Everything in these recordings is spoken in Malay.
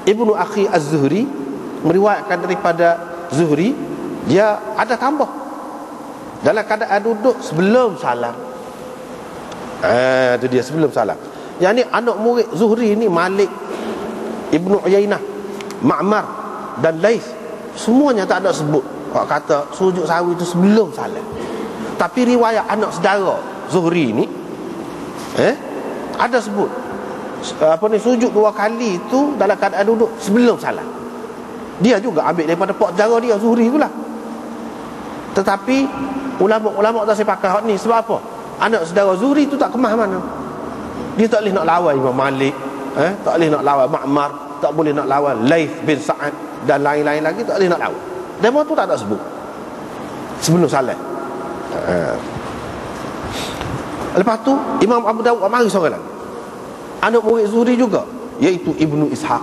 Ibnu Akhi Az-Zuhri meriwayatkan daripada Zuhri, dia ada tambah dalam keadaan duduk sebelum salam. Itu dia, sebelum salam. Yang ni anak murid Zuhri ni Malik, Ibnu Uyainah, Ma'mar dan Laith, semuanya tak ada sebut orang kata sujud sahwi itu sebelum salam. Tapi riwayat anak saudara Zuhri ni ada sebut sujud 2 kali itu dalam keadaan duduk sebelum salam. Dia juga ambil daripada pak saudara dia Zuhri itulah. Tetapi ulama-ulama tak sepakat ni. Sebab apa? Anak saudara Zuhri itu tak kemah mana. Dia tak boleh nak lawan Imam Malik, tak boleh nak lawan Ma'mar, tak boleh nak lawan Laith bin Sa'ad dan lain-lain lagi, tak boleh nak lawan. Demo tu tak ada sebut sebelum salat. Lepas tu Imam Abu Dawud mari seorang lagi, anak murid Zuhri juga, iaitu Ibnu Ishaq.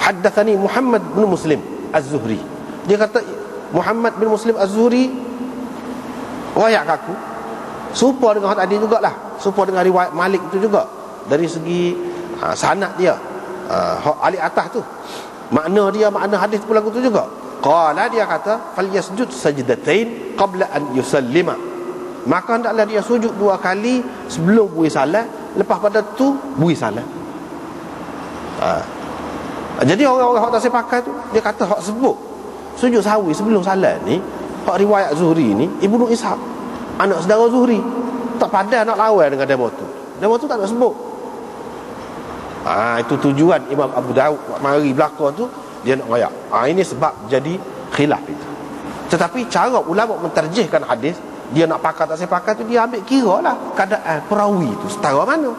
Haddatsani Muhammad bin Muslim Az-Zuhri. Dia kata Muhammad bin Muslim Az-Zuhri riwayat aku serupa dengan tadi jugalah, serupa dengan riwayat Malik itu juga dari segi sanad dia, ahli atas tu, makna dia, makna hadis pula tu juga. Qala, dia kata fal yasjud sajdatain qabla an yusallima, maka hendaklah dia sujud 2 kali sebelum bui salat, lepas pada tu bui salat. Jadi orang-orang hak tak sepakat tu, dia kata hak sebut sujud sahwi sebelum salat ni, hak riwayat Zuhri ni, Ibnu Ishaq, anak saudara Zuhri, tak padan nak lawan dengan demo tu. Demo tu tak nak sebut. Itu tujuan Imam Abu Dawud mari belakang tu, dia nak royak. Ini sebab jadi khilaf itu. Tetapi cara ulama menterjihkan hadis, dia nak pakat tak sepakat tu, dia ambil kira lah keadaan perawi tu setara mana.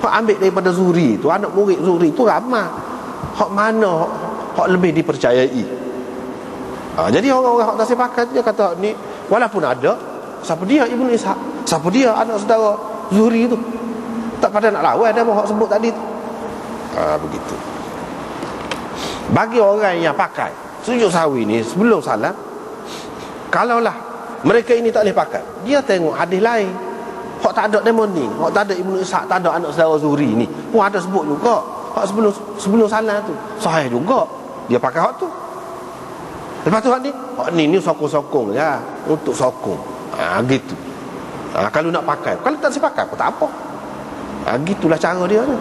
Hak ambil daripada Zuhri tu, anak murid Zuhri tu ramai, hak mana hak lebih dipercayai. Jadi orang-orang hak tak sepakat, dia kata ni walaupun ada, siapa dia Ibnu Ishaq, siapa dia anak saudara Zuhri tu, tak pada nak lawan dia hak sebut tadi tu. Begitu. Bagi orang yang pakai sujud sahwi ni sebelum salam, kalaulah mereka ini tak boleh pakai, dia tengok hadis lain hak tak ada demo ni, hak tak ada Ibnu Ishaq, tak ada anak saudara Zuhri ni pun ada sebut juga hak sebelum salam tu sahih juga, dia pakai hak tu. Lepas tu hak ni sokong-sokong je, untuk sokong. Gitu. Kalau nak pakai, kalau tak sepakat pun tak apa. Gitulah cara dia tu.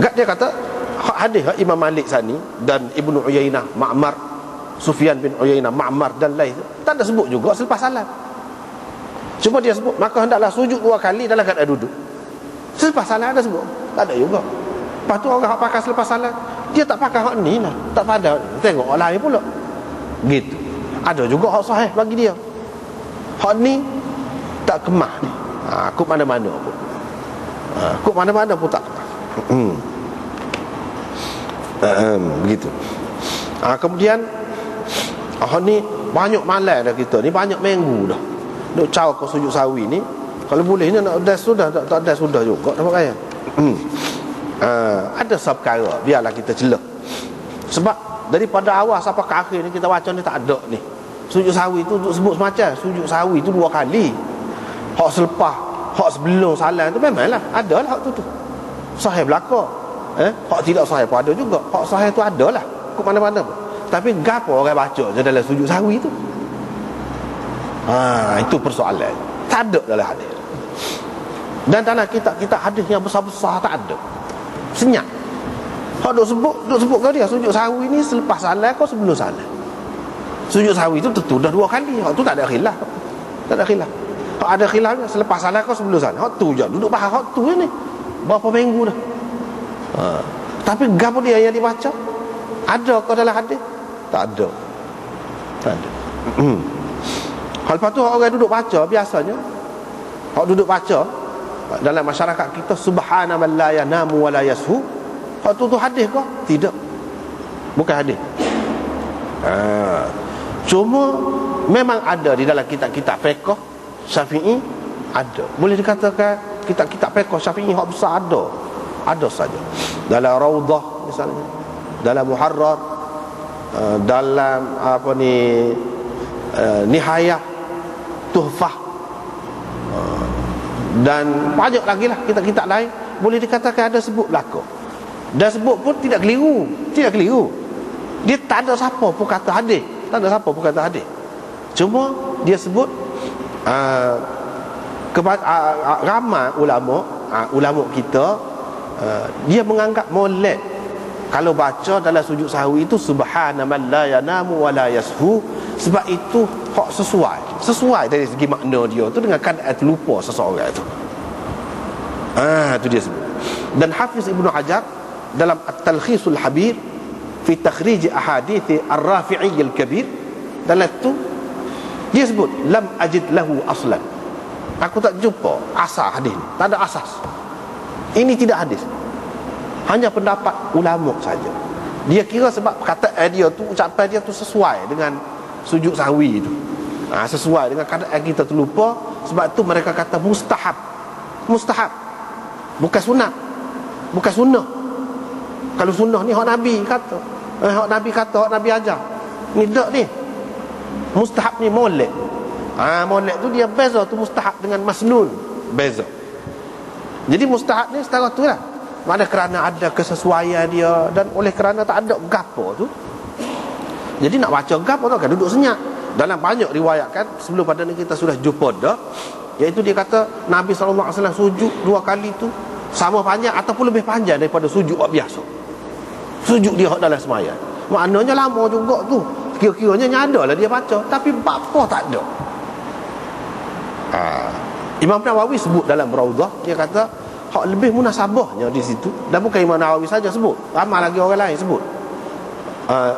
Agak dia kata hadis Imam Malik sani dan Ibnu Uyainah, Ma'mar, Sufyan bin Uyainah, Ma'mar dan Laith, tak ada sebut juga selepas salam. Cuma dia sebut maka hendaklah sujud 2 kali dalam keadaan duduk. Selepas salam ada sebut? Tak ada juga. Lepas tu orang hak pakai selepas salam, dia tak pakai hak ni lah, tak pada tengok orang lain pula. Gitu. Ada juga hak sahih bagi dia. Hak ni tak kemah ni. Kut mana-mana pun. Kut mana-mana pun tak kemah. Begitu. Kemudian ni banyak malam dah kita ni, banyak minggu dah nak caw ke sujud sawi ni. Kalau boleh ni nak das sudah, tak das sudah juga dapat kaya. Ada sebab perkara, biarlah kita celah. Sebab daripada awal sampai ke akhir ni kita baca ni tak ada ni. Sujud sawi tu sebut semacam sujud sawi tu 2 kali. Hak selepas, hak sebelum salam tu memanglah ada lah hak tu. Sahih belaka. Hak tidak sahih pun ada juga. Hak sahih tu ada lah, ke mana-mana pun. Tapi gapo orang baca je dalam sujud sawi tu? Itu persoalan. Tak ada dalam hadis. Dan dalam kitab-kitab hadis yang besar-besar tak ada. Senyap. Hak duk sebut kau dia sujud sahwi ni selepas salat kau sebelum salat. Sujud sahwi itu tentu dah 2 kali. Hak tu tak ada khilaf. Tak ada khilaf. Hak ada khilafnya selepas salat kau sebelum salat. Hak tu je duduk bahas hak tu ni. Berapa minggu dah. Tapi gapo dia yang dibaca? Ada kau dalam hadis? Tak ada. Tak ada. Lepas tu orang duduk baca biasanya, hak duduk baca dalam masyarakat kita, subhana man la yanamu wa la yashu. Hak tu hadis ke? Tidak. Bukan hadis. Cuma memang ada di dalam kitab-kitab fiqh Syafi'i, ada. Boleh dikatakan kitab-kitab fiqh Syafi'i hak besar ada. Ada saja. Dalam Raudah misalnya, dalam Muharrar, dalam Nihayah, Tuhfah, dan banyak lagi lah kitab-kitab lain boleh dikatakan ada sebut belaka. Dan sebut pun tidak keliru. Tidak keliru. Dia tak ada siapa pun kata hadis. Tak ada siapa pun kata hadis. Cuma dia sebut ramai ulama kita dia menganggap molek kalau baca dalam sujud sahwi itu subhana man la yanamu wa la yashu, sebab itu hak sesuai dari segi makna dia tu dengan keadaan terlupa seseorang itu. Itu dia sebut. Dan Hafiz Ibnu Hajar dalam At-Talkhisul Habir fi takhrij ahadits Ar-Rafi'i Al-Kabir, dalam tu dia sebut lam ajid lahu aslan, aku tak jumpa asal hadis ni, tak ada asas. Ini tidak hadis, hanya pendapat ulama saja. Dia kira sebab perkataan dia tu, ucapan dia tu sesuai dengan sujud sahwi itu, sesuai dengan keadaan kita terlupa. Sebab tu mereka kata mustahab, bukan sunat, bukan sunnah. Kalau sunnah ni hak Nabi kata, hak Nabi ajar. Ni tak ni. Mustahab ni molek. Molek tu dia beza tu mustahab dengan masnun, beza. Jadi mustahab ni setara tu lah. Mana kerana ada kesesuaian dia, dan oleh kerana tak ada gapo tu, jadi nak baca gapo tu kan duduk senyap. Dalam banyak riwayat kan, sebelum pada ni kita sudah jumpa dah, iaitu dia kata Nabi SAW sujud 2 kali tu sama panjang ataupun lebih panjang daripada sujud biasa. Sujud dia dalam sembahyang. Maknanya lama juga tu. Kira-kiranya nyadalah dia baca, tapi apa tak ada. Imam Nawawi sebut dalam Raudah, dia kata hak lebih munasabahnya di situ, dan bukan Imam Nawawi saja sebut, ramai lagi orang lain sebut.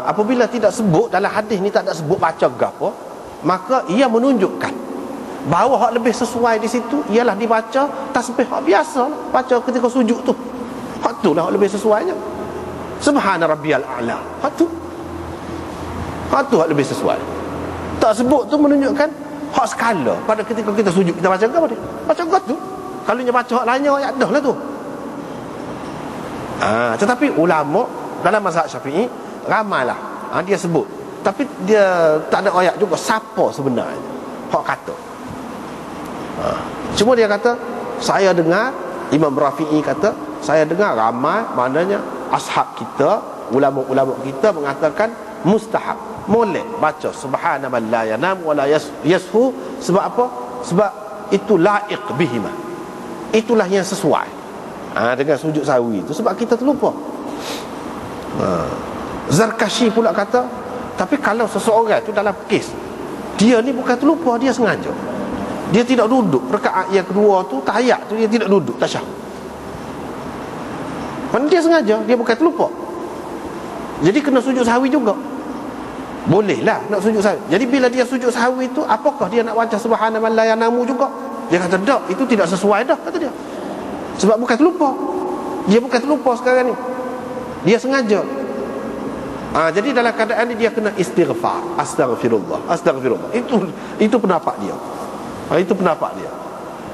Apabila tidak sebut dalam hadis ni, tak ada sebut baca gapo, maka ia menunjukkan bahawa hak lebih sesuai di situ ialah dibaca tasbih hak biasa lah, baca ketika sujud tu. Hak tu lah hak lebih sesuainya. Subhana rabbiyal a'la. Hak tu hak lebih sesuai. Tak sebut tu menunjukkan hak skala pada ketika kita sujud, kita baca apa dia? Baca God tu. Kalau dia baca hak lainnya, ayat dah lah tu. Tetapi ulama dalam mazhab Syafi'i ramailah dia sebut, tapi dia tak ada ayat juga siapa sebenarnya hak kata. Cuma dia kata, saya dengar Imam Rafi'i kata, saya dengar ramai, maknanya ashab kita, ulama-ulama kita mengatakan mustahab, molek baca subhana man la yanam wa la yashu. Sebab apa? Sebab itu laiq bihima, itulah yang sesuai dengan sujud sahwi itu, sebab kita terlupa. Zarkashi pula kata, tapi kalau seseorang itu dalam kes dia ni bukan terlupa, dia sengaja, dia tidak duduk rakaat yang kedua tu, tahiyat tu dia tidak duduk tasyahud, mana dia sengaja, dia bukan terlupa, jadi kena sujud sahwi juga. Bolehlah nak sujud sahwi. Jadi bila dia sujud sahwi tu, apakah dia nak baca subhana man la yanamu juga? Dia kata tak, itu tidak sesuai dah, kata dia. Sebab bukan terlupa. Dia bukan terlupa sekarang ni, dia sengaja. Jadi dalam keadaan ni dia kena istighfar, astaghfirullah. Itu pendapat dia. Itu pendapat dia.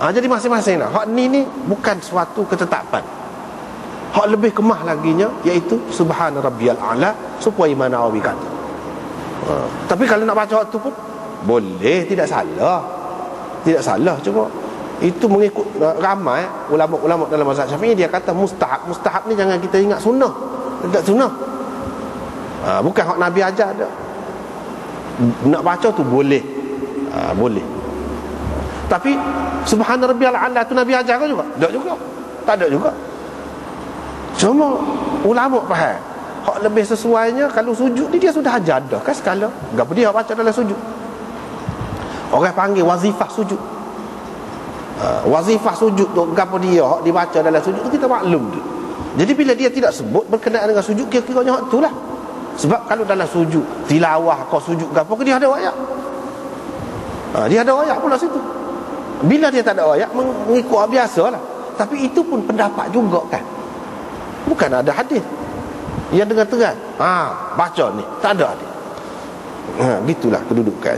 Jadi masing-masing lah. Hak ni bukan suatu ketetapan. Hak lebih kemah laginya iaitu subhana rabbiyal a'la, supaya Imam Nawawi kata. Tapi kalau nak baca hak tu pun boleh, tidak salah. Tidak salah, cuma itu mengikut ramai ulama-ulama dalam mazhab Syafi'i, dia kata mustahab. Mustahab ni jangan kita ingat sunnah. Tidak sunnah. Bukan hak Nabi ajar dah. Nak baca tu boleh. Boleh. Tapi subhana rabbiyal a'la tu Nabi ajar ke juga? Tak juga. Tak ada juga. Cuma ulama faham hak lebih sesuainya kalau sujud ni dia sudah ajar dah kan skala. Gapo dia baca dalam sujud? Orang panggil wazifah sujud. Wazifah sujud tu gapo dia hak dibaca dalam sujud tu kita maklum tu. Jadi bila dia tidak sebut berkenaan dengan sujud, kira-kiranya hak itulah. Sebab kalau dalam sujud tilawah kau sujud gapo ke dia ada ayat. Dia ada ayat pula situ. Bila dia tak ada ayat, mengikut biasalah. Tapi itu pun pendapat juga kan. Bukan ada hadis yang dengan terang baca ni, tak ada hadis. Gitulah kedudukan.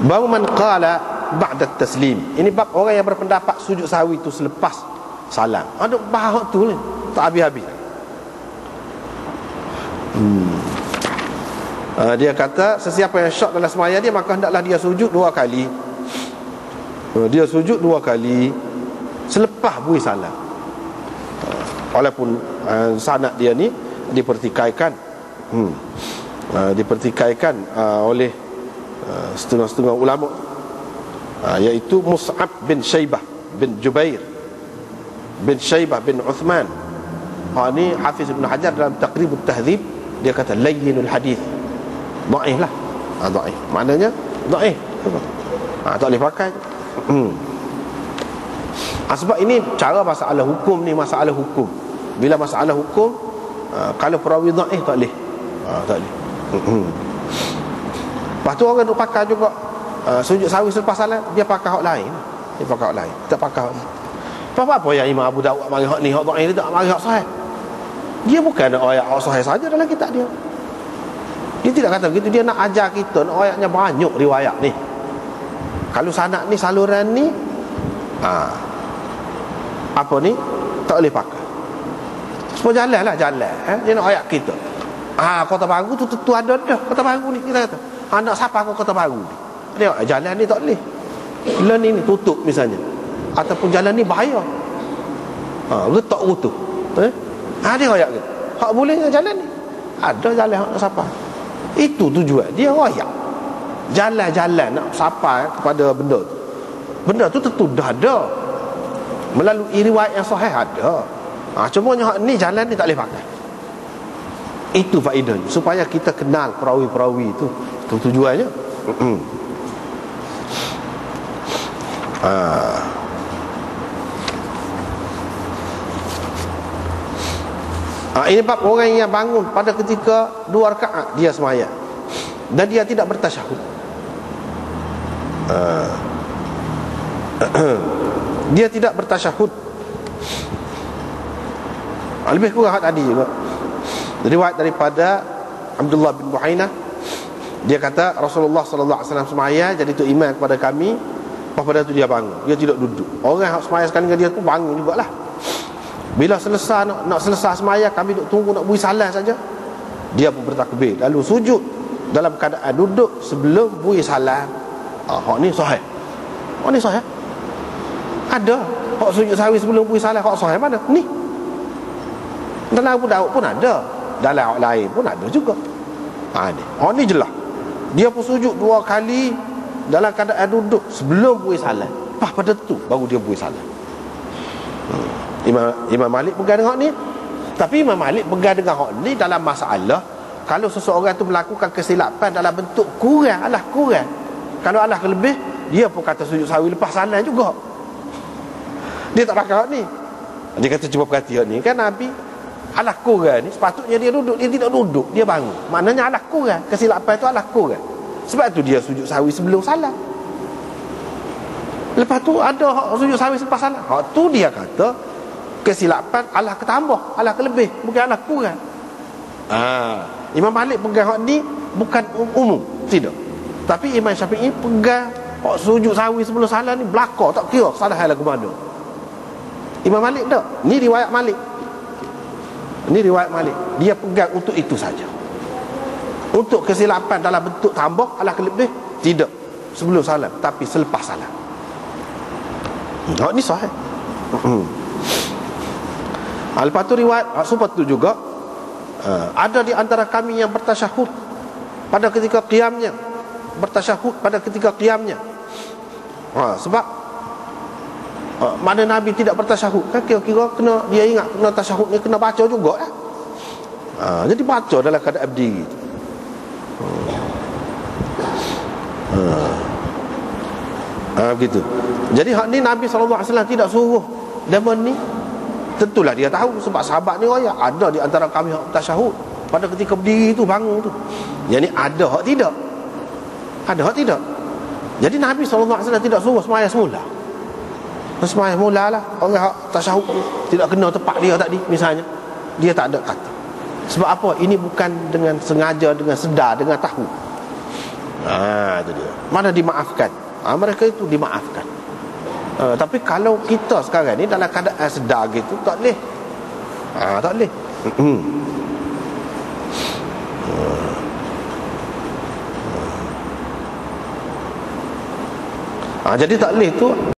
Bab man qala ba'da taslim. Ini bab orang yang berpendapat sujud sahwi itu selepas salam. Ada bahas tu ni tak habis-habis. Dia kata sesiapa yang syok dalam sembahyang dia, maka hendaklah dia sujud 2 kali. Dia sujud 2 kali selepas bui salam. Walaupun sanad dia ni dipertikaikan oleh setengah-setengah ulama, iaitu Mus'ab bin Syaibah bin Jubair bin Syaibah bin Uthman. Ni Hafiz Ibn Hajar dalam Taqribut Tahdzib, dia kata layyinul hadis, dhaif lah. Dhaif maknanya dhaif, tak boleh pakai. Sebab ini cara masalah hukum ni, masalah hukum. Bila masalah hukum, kalau perawi dhaif tak boleh. Tak boleh. Lepas tu orang duk pakai juga sujud sahwi selepas salat, dia pakai hak lain. Dia pakai hak lain, tak pakai hak ni. Apa yang Imam Abu Daud mari hak ni, hak dhaif, dia tak mari hak sahih. Dia bukan nak ayat hak sahih saja dalam kitab dia. Dia tidak kata begitu. Dia nak ajar kita, nak ayatnya banyak riwayat ni. Kalau sanad ni, saluran ni, apa ni, tak boleh pakai. Semua jalan lah, jalan. Dia nak ayat kita. Kota baru tu tentu ada dah. Kota baru ni, kita kata nak siapa aku kota baru ni. Dia jalan ni tak boleh. Jalan ni tutup misalnya, ataupun jalan ni bahaya, retak rutuh. Dia ayat kita. Hak bolehnya jalan ni. Ada jalan hak nak siapa. Itu tujuan dia ayat. Jalan-jalan nak sampai kepada benda tu. Benda tu tentu dah ada melalui riwayat yang sahih ada. Cuma hak ni jalan ni tak boleh pakai. Itu faedahnya, supaya kita kenal perawi-perawi itu. Itu tujuannya. Ini bab orang yang bangun pada ketika 2 rakaat dia sembahyang dan dia tidak bertasyahud. Dia tidak bertasyahud. Lebih kurang hak tadi juga. Riwayat daripada Abdullah bin Buhainah, dia kata Rasulullah sallallahu alaihi wasallam sembahyang jadi tu imam kepada kami. Pada tu dia bangun, dia tidak duduk. Orang hak sembahyang sekali dengan dia tu bangun jugalah. Bila selesai nak selesai sembahyang, kami duk tunggu nak beri salam saja, dia pun bertakbir lalu sujud dalam keadaan duduk sebelum beri salam. Hak ni sahih. Hak ni sahih. Ada hak sujud sahwi sebelum beri salam, hak sahih mana? Ni dalam Abu Daud pun ada, dalam hak lain pun ada juga. Ni hak ni jelas. Dia pun sujud 2 kali dalam keadaan duduk sebelum beri salam. Pada tu baru dia beri salam. Imam Malik pegang dengan hak ni. Tapi Imam Malik pegang dengan hak ni dalam masalah kalau seseorang tu melakukan kesilapan dalam bentuk kurang, alah kurang. Kalau alah kelebih, dia pun kata sujud sahwi lepas salam juga. Dia tak pakai hak ni. Dia kata cuba perhati hak ni. Kan Nabi alah kurang ni, sepatutnya dia duduk, dia tidak duduk, dia bangun. Maknanya alah kurang. Kesilapan tu alah kurang. Sebab tu dia sujud sahwi sebelum salam. Lepas tu ada hak sujud sahwi selepas salam. Hak tu dia kata kesilapan alah ketambah, alah kelebih, bukan alah kurang. Imam Malik pegang hak ni bukan umum, tidak. Tapi Imam Syafi'i pegang hak sujud sahwi sebelum salam ni belaka, tak kira salah hal ke mana. Imam Malik tak. Ni riwayat Malik. Ini riwayat Malik. Dia pegang untuk itu saja. Untuk kesilapan dalam bentuk tambah alah kelebih, tidak sebelum salam, tapi selepas salam. Ini sahih. Lepas tu riwayat sebab tu juga ada di antara kami yang bertasyahud pada ketika qiyamnya, bertasyahud pada ketika qiyamnya. Sebab mana Nabi tidak bertasyahud, kan kira-kira kena, dia ingat kena tasyahud ni kena baca juga lah. Jadi baca dalam keadaan berdiri. Begitu. Jadi hak ni Nabi SAW tidak suruh demon ni. Tentulah dia tahu, sebab sahabat ni royak ada di antara kami hak tasyahud pada ketika berdiri tu, bangun tu. Yang ni ada hak tidak. Ada hak tidak. Jadi Nabi SAW tidak suruh sembahyang semula. Sembahyang semula lah. Orang hak tasyahud tu tidak kena tempat dia tadi misalnya, dia tak ada kata. Sebab apa? Ini bukan dengan sengaja, dengan sedar, dengan tahu. Itu dia. Mana dimaafkan? Mereka itu dimaafkan. Tapi kalau kita sekarang ni dalam keadaan sedar gitu, tak boleh. Tak boleh. Jadi taklif tu